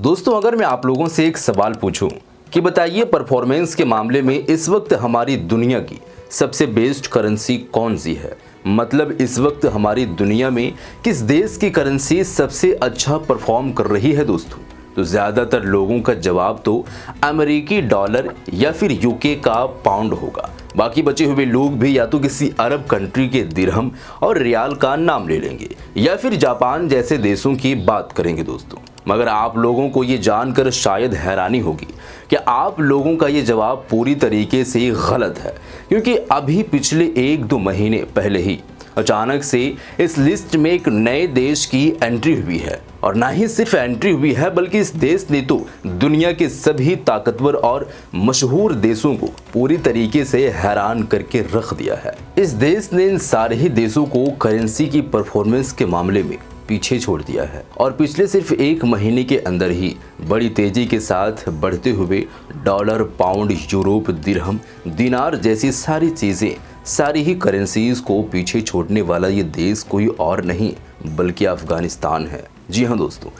दोस्तों, अगर मैं आप लोगों से एक सवाल पूछूं कि बताइए परफॉर्मेंस के मामले में इस वक्त हमारी दुनिया की सबसे बेस्ट करेंसी कौन सी है, मतलब इस वक्त हमारी दुनिया में किस देश की करेंसी सबसे अच्छा परफॉर्म कर रही है दोस्तों, तो ज़्यादातर लोगों का जवाब तो अमेरिकी डॉलर या फिर यूके का पाउंड होगा। बाकी बचे हुए लोग भी या तो किसी अरब कंट्री के दिरहम और रियाल का नाम ले लेंगे या फिर जापान जैसे देशों की बात करेंगे दोस्तों। मगर आप लोगों को ये जानकर शायद हैरानी होगी कि आप लोगों का ये जवाब पूरी तरीके से गलत है, क्योंकि अभी पिछले 1-2 महीने पहले ही अचानक से इस लिस्ट में एक नए देश की एंट्री हुई है। और ना ही सिर्फ एंट्री हुई है, बल्कि इस देश ने तो दुनिया के सभी ताकतवर और मशहूर देशों को पूरी तरीके से हैरान करके रख दिया है। इस देश ने इन सारे ही देशों को करेंसी की परफॉर्मेंस के मामले में पीछे छोड़ दिया है और पिछले सिर्फ 1 महीने के अंदर ही बड़ी तेजी के साथ बढ़ते हुए डॉलर, पाउंड, यूरोप, दिरहम, दिनार जैसी सारी चीजें, सारी ही करेंसीज को पीछे छोड़ने वाला ये देश कोई और नहीं बल्कि अफगानिस्तान है। जी हाँ दोस्तों,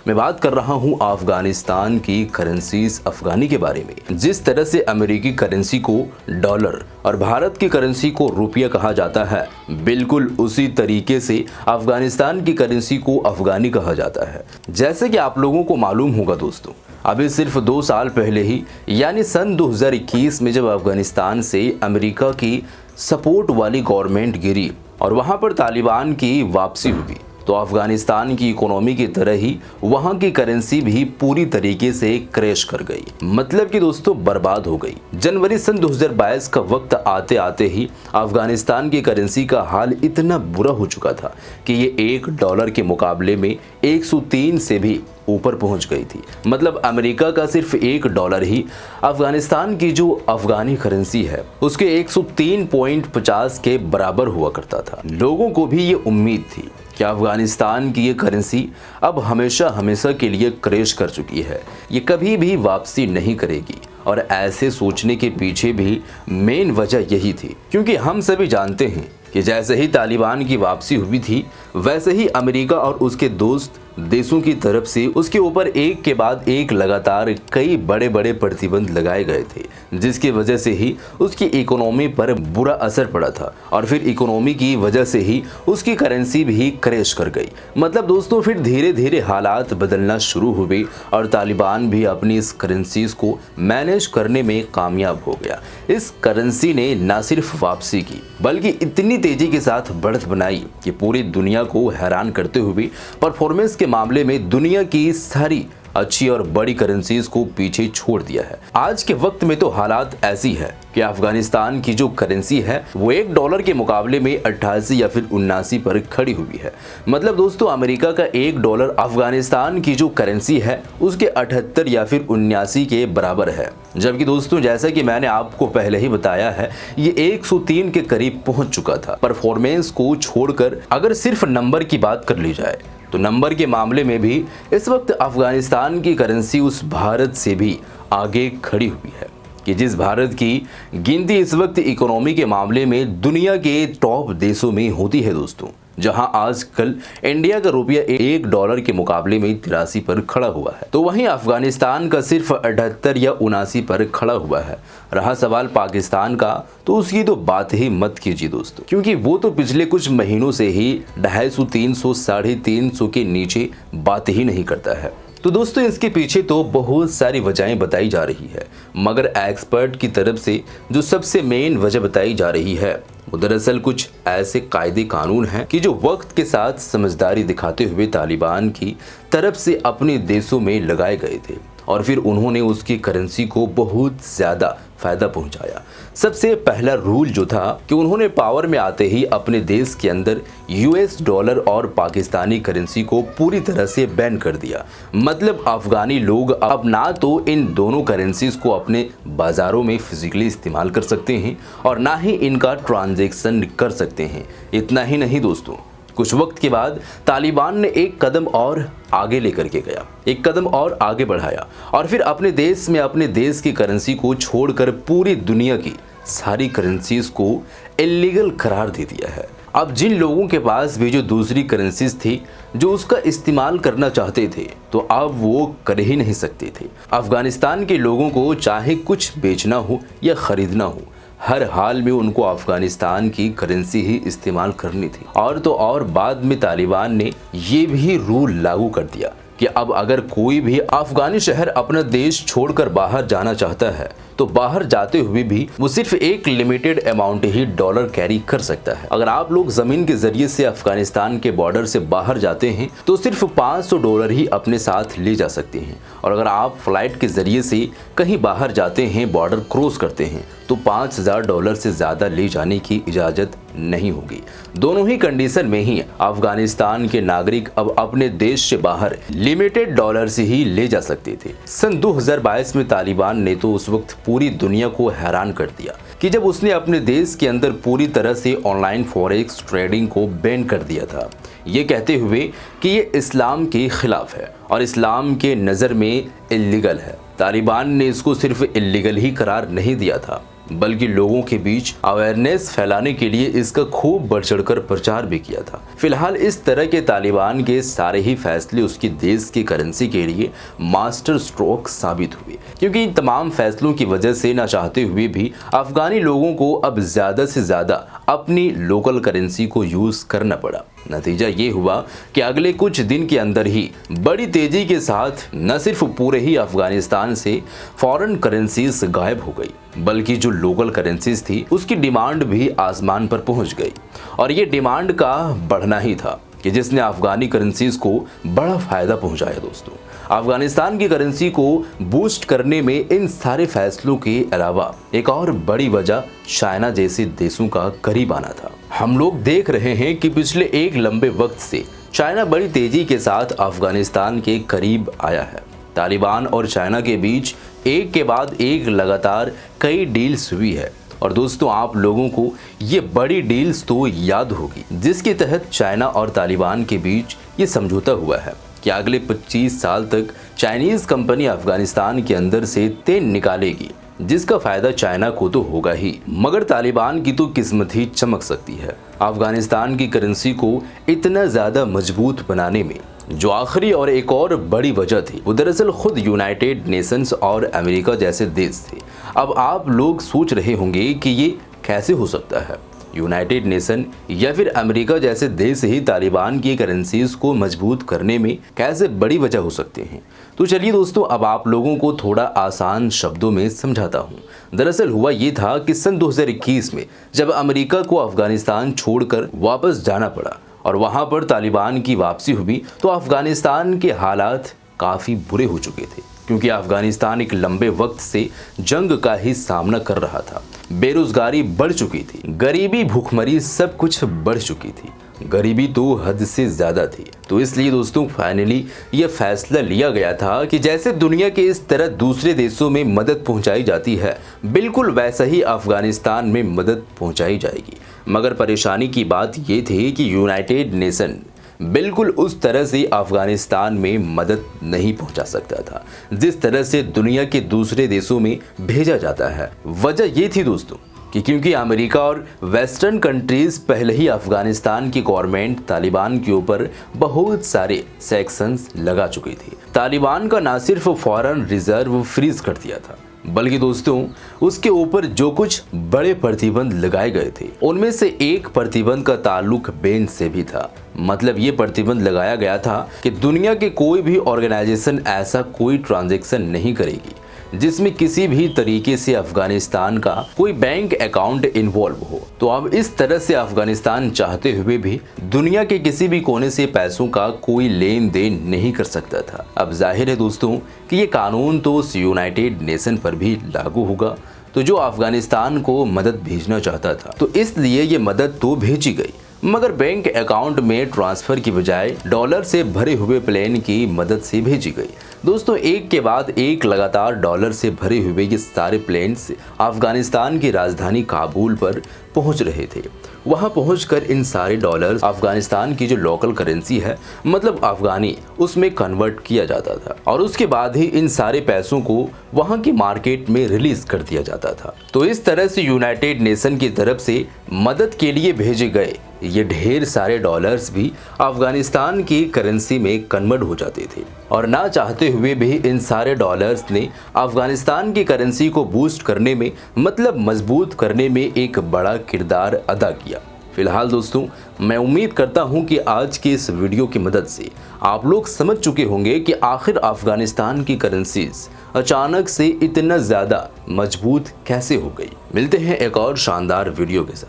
मैं बात कर रहा हूं अफगानिस्तान की करेंसीज अफगानी के बारे में। जिस तरह से अमेरिकी करेंसी को डॉलर और भारत की करेंसी को रुपया कहा जाता है, बिल्कुल उसी तरीके से अफगानिस्तान की करेंसी को अफगानी कहा जाता है। जैसे कि आप लोगों को मालूम होगा दोस्तों, अभी सिर्फ 2 साल पहले ही यानी सन 2021 में जब अफगानिस्तान से अमेरिका की सपोर्ट वाली गवर्नमेंट गिरी और वहां पर तालिबान की वापसी हुई, तो अफगानिस्तान की इकोनॉमी की तरह ही वहां की करेंसी भी पूरी तरीके से क्रैश कर गई, मतलब कि दोस्तों बर्बाद हो गई। जनवरी सन 2022 का वक्त आते आते ही अफगानिस्तान की करेंसी का हाल इतना बुरा हो चुका था कि ये $1 के मुकाबले में 103 से भी ऊपर पहुंच गई थी। मतलब अमेरिका का सिर्फ $1 ही अफगानिस्तान की जो अफगानी करेंसी है उसके 103.50 के बराबर हुआ करता था। लोगों को भी ये उम्मीद थी कि अफगानिस्तान की ये करेंसी अब हमेशा हमेशा के लिए क्रैश कर चुकी है, ये कभी भी वापसी नहीं करेगी। और ऐसे सोचने के पीछे भी मेन वजह यही थी, क्योंकि हम सभी जानते हैं कि जैसे ही तालिबान की वापसी हुई थी, वैसे ही अमेरिका और उसके दोस्त देशों की तरफ से उसके ऊपर एक के बाद एक लगातार कई बड़े बड़े प्रतिबंध लगाए गए थे, जिसकी वजह से ही उसकी इकोनॉमी पर बुरा असर पड़ा था और फिर इकोनॉमी की वजह से ही उसकी करेंसी भी क्रैश कर गई। मतलब दोस्तों फिर धीरे धीरे हालात बदलना शुरू हुए और तालिबान भी अपनी इस करेंसीज को मैनेज करने में कामयाब हो गया। इस करेंसी ने न सिर्फ वापसी की बल्कि इतनी तेजी के साथ बढ़त बनाई कि पूरी दुनिया को हैरान करते हुए परफॉर्मेंस के मामले में दुनिया की सारी अच्छी और बड़ी करेंसीज को पीछे छोड़ दिया है। आज के वक्त में तो हालात ऐसी है कि अफगानिस्तान की जो करेंसी है वो $1 के मुकाबले में 88 या फिर 79 पर खड़ी हुई है। मतलब दोस्तों अमेरिका का $1 अफगानिस्तान की जो करेंसी है उसके 78 या फिर 79 के बराबर है। जबकि दोस्तों जैसा कि मैंने आपको पहले ही बताया है, ये 103 के करीब पहुंच चुका था। परफॉर्मेंस को छोड़कर अगर सिर्फ नंबर की बात कर ली जाए तो नंबर के मामले में भी इस वक्त अफगानिस्तान की करेंसी उस भारत से भी आगे खड़ी हुई है कि जिस भारत की गिनती इस वक्त इकोनॉमी के मामले में दुनिया के टॉप देशों में होती है दोस्तों, जहां आजकल इंडिया का रुपया $1 के मुकाबले में 83 पर खड़ा हुआ है, तो वहीं अफगानिस्तान का सिर्फ 78 या 79 पर खड़ा हुआ है। रहा सवाल पाकिस्तान का, तो उसकी तो बात ही मत कीजिए दोस्तों, क्योंकि वो तो पिछले कुछ महीनों से ही 250, 300, 350 के नीचे बात ही नहीं करता है। तो दोस्तों इसके पीछे तो बहुत सारी वजहें बताई जा रही है, मगर एक्सपर्ट की तरफ से जो सबसे मेन वजह बताई जा रही है वो दरअसल कुछ ऐसे कायदे कानून हैं कि जो वक्त के साथ समझदारी दिखाते हुए तालिबान की तरफ से अपने देशों में लगाए गए थे और फिर उन्होंने उसकी करेंसी को बहुत ज़्यादा फायदा पहुंचाया। सबसे पहला रूल जो था कि उन्होंने पावर में आते ही अपने देश के अंदर यूएस डॉलर और पाकिस्तानी करेंसी को पूरी तरह से बैन कर दिया। मतलब अफगानी लोग अब ना तो इन दोनों करेंसीज को अपने बाजारों में फिजिकली इस्तेमाल कर सकते हैं और ना ही इनका ट्रांजैक्शन कर सकते हैं। इतना ही नहीं दोस्तों, कुछ वक्त के बाद तालिबान ने एक कदम और आगे लेकर के गया, एक कदम और आगे बढ़ाया और फिर अपने देश में अपने देश की करेंसी को छोड़कर पूरी दुनिया की सारी करेंसीज को इलीगल करार दे दिया है। अब जिन लोगों के पास भी जो दूसरी करेंसीज थी जो उसका इस्तेमाल करना चाहते थे तो अब वो कर ही नहीं सकते थे। अफगानिस्तान के लोगों को चाहे कुछ बेचना हो या खरीदना हो, हर हाल में उनको अफगानिस्तान की करेंसी ही इस्तेमाल करनी थी। और तो और बाद में तालिबान ने ये भी रूल लागू कर दिया कि अब अगर कोई भी अफगानी शहर अपना देश छोड़कर बाहर जाना चाहता है तो बाहर जाते हुए भी वो सिर्फ एक लिमिटेड अमाउंट ही डॉलर कैरी कर सकता है। अगर आप लोग जमीन के जरिए से अफगानिस्तान के बॉर्डर से बाहर जाते हैं तो सिर्फ $500 ही अपने साथ ले जा सकते हैं और अगर आप फ्लाइट के जरिए से कहीं बाहर जाते हैं, बॉर्डर क्रॉस करते हैं तो $5000 से ज़्यादा ले जाने की इजाज़त नहीं होगी। दोनों ही कंडीशन में ही अफगानिस्तान के नागरिक अब अपने देश से बाहर लिमिटेड डॉलर से ही ले जा सकते थे। सन 2022 में तालिबान ने तो उस वक्त पूरी दुनिया को हैरान कर दिया कि जब उसने अपने देश के अंदर पूरी तरह से ऑनलाइन फॉरेक्स ट्रेडिंग को बैन कर दिया था, ये कहते हुए कि ये इस्लाम के खिलाफ है और इस्लाम के नज़र में इल्लीगल है। तालिबान ने इसको सिर्फ इल्लीगल ही करार नहीं दिया था बल्कि लोगों के बीच अवेयरनेस फैलाने के लिए इसका खूब बढ़ चढ़कर प्रचार भी किया था। फिलहाल इस तरह के तालिबान के सारे ही फैसले उसकी देश की करेंसी के लिए मास्टर स्ट्रोक साबित हुए, क्योंकि इन तमाम फैसलों की वजह से ना चाहते हुए भी अफगानी लोगों को अब ज़्यादा से ज़्यादा अपनी लोकल करेंसी को यूज़ करना पड़ा। नतीजा ये हुआ कि अगले कुछ दिन के अंदर ही बड़ी तेजी के साथ न सिर्फ पूरे ही अफगानिस्तान से फॉरेन करेंसीज गायब हो गई बल्कि जो लोकल करेंसीज थी उसकी डिमांड भी आसमान पर पहुंच गई। और ये डिमांड का बढ़ना ही था कि जिसने अफगानी करेंसीज को बड़ा फायदा पहुंचाया। दोस्तों, अफगानिस्तान की करेंसी को बूस्ट करने में इन सारे फैसलों के अलावा एक और बड़ी वजह चाइना जैसे देशों का करीब आना था। हम लोग देख रहे हैं कि पिछले एक लंबे वक्त से चाइना बड़ी तेजी के साथ अफगानिस्तान के करीब आया है। तालिबान और चाइना के बीच एक के बाद एक लगातार कई डील्स हुई है और दोस्तों, आप लोगों को ये बड़ी डील्स तो याद होगी जिसके तहत चाइना और तालिबान के बीच ये समझौता हुआ है कि अगले 25 साल तक चाइनीज कंपनी अफगानिस्तान के अंदर से तेल निकालेगी, जिसका फायदा चाइना को तो होगा ही मगर तालिबान की तो किस्मत ही चमक सकती है। अफगानिस्तान की करेंसी को इतना ज़्यादा मजबूत बनाने में जो आखिरी और एक और बड़ी वजह थी वो दरअसल खुद यूनाइटेड नेशंस और अमेरिका जैसे देश थे। अब आप लोग सोच रहे होंगे कि ये कैसे हो सकता है, यूनाइटेड नेशन या फिर अमेरिका जैसे देश ही तालिबान की करेंसीज को मजबूत करने में कैसे बड़ी वजह हो सकते हैं। तो चलिए दोस्तों, अब आप लोगों को थोड़ा आसान शब्दों में समझाता हूँ। दरअसल हुआ ये था कि सन 2021 में जब अमेरिका को अफगानिस्तान छोड़कर वापस जाना पड़ा और वहाँ पर तालिबान की वापसी हुई तो अफगानिस्तान के हालात काफ़ी बुरे हो चुके थे, क्योंकि अफगानिस्तान एक लंबे वक्त से जंग का ही सामना कर रहा था। बेरोजगारी बढ़ चुकी थी, गरीबी भूखमरी सब कुछ बढ़ चुकी थी, गरीबी तो हद से ज़्यादा थी। तो इसलिए दोस्तों फाइनली ये फैसला लिया गया था कि जैसे दुनिया के इस तरह दूसरे देशों में मदद पहुंचाई जाती है बिल्कुल वैसा ही अफगानिस्तान में मदद पहुंचाई जाएगी। मगर परेशानी की बात ये थी कि यूनाइटेड नेशन बिल्कुल उस तरह से अफगानिस्तान में मदद नहीं पहुंचा सकता था जिस तरह से दुनिया के दूसरे देशों में भेजा जाता है। वजह ये थी दोस्तों कि क्योंकि अमेरिका और वेस्टर्न कंट्रीज पहले ही अफगानिस्तान की गवर्नमेंट तालिबान के ऊपर बहुत सारे सैंक्शंस लगा चुकी थी। तालिबान का ना सिर्फ फॉरेन रिजर्व फ्रीज कर दिया था बल्कि दोस्तों उसके ऊपर जो कुछ बड़े प्रतिबंध लगाए गए थे उनमें से एक प्रतिबंध का ताल्लुक बेन से भी था। मतलब ये प्रतिबंध लगाया गया था कि दुनिया के कोई भी ऑर्गेनाइजेशन ऐसा कोई ट्रांजैक्शन नहीं करेगी जिसमें किसी भी तरीके से अफगानिस्तान का कोई बैंक अकाउंट इन्वॉल्व हो। तो अब इस तरह से अफगानिस्तान चाहते हुए भी दुनिया के किसी भी कोने से पैसों का कोई लेन देन नहीं कर सकता था। अब जाहिर है दोस्तों कि ये कानून तो यूनाइटेड नेशन पर भी लागू होगा, तो जो अफगानिस्तान को मदद भेजना चाहता था तो इसलिए ये मदद तो भेजी गई, मगर बैंक अकाउंट में ट्रांसफर की बजाय डॉलर से भरे हुए प्लेन की मदद से भेजी गई। दोस्तों एक के बाद एक लगातार डॉलर से भरे हुए ये सारे प्लेन्स अफगानिस्तान की राजधानी काबुल पर पहुंच रहे थे। वहां पहुंचकर इन सारे डॉलर्स अफगानिस्तान की जो लोकल करेंसी है मतलब अफगानी, उसमें कन्वर्ट किया जाता था और उसके बाद ही इन सारे पैसों को वहां की मार्केट में रिलीज कर दिया जाता था। तो इस तरह से यूनाइटेड नेशन की तरफ से मदद के लिए भेजे गए ये ढेर सारे डॉलर्स भी अफगानिस्तान की करेंसी में कन्वर्ट हो जाते थे और ना चाहते हुए भी इन सारे डॉलर्स ने अफगानिस्तान की करेंसी को बूस्ट करने में मतलब मजबूत करने में एक बड़ा किरदार अदा किया। फिलहाल दोस्तों मैं उम्मीद करता हूं कि आज की इस वीडियो की मदद से आप लोग समझ चुके होंगे कि आखिर अफगानिस्तान की करेंसीज अचानक से इतना ज़्यादा मजबूत कैसे हो गई। मिलते हैं एक और शानदार वीडियो के साथ।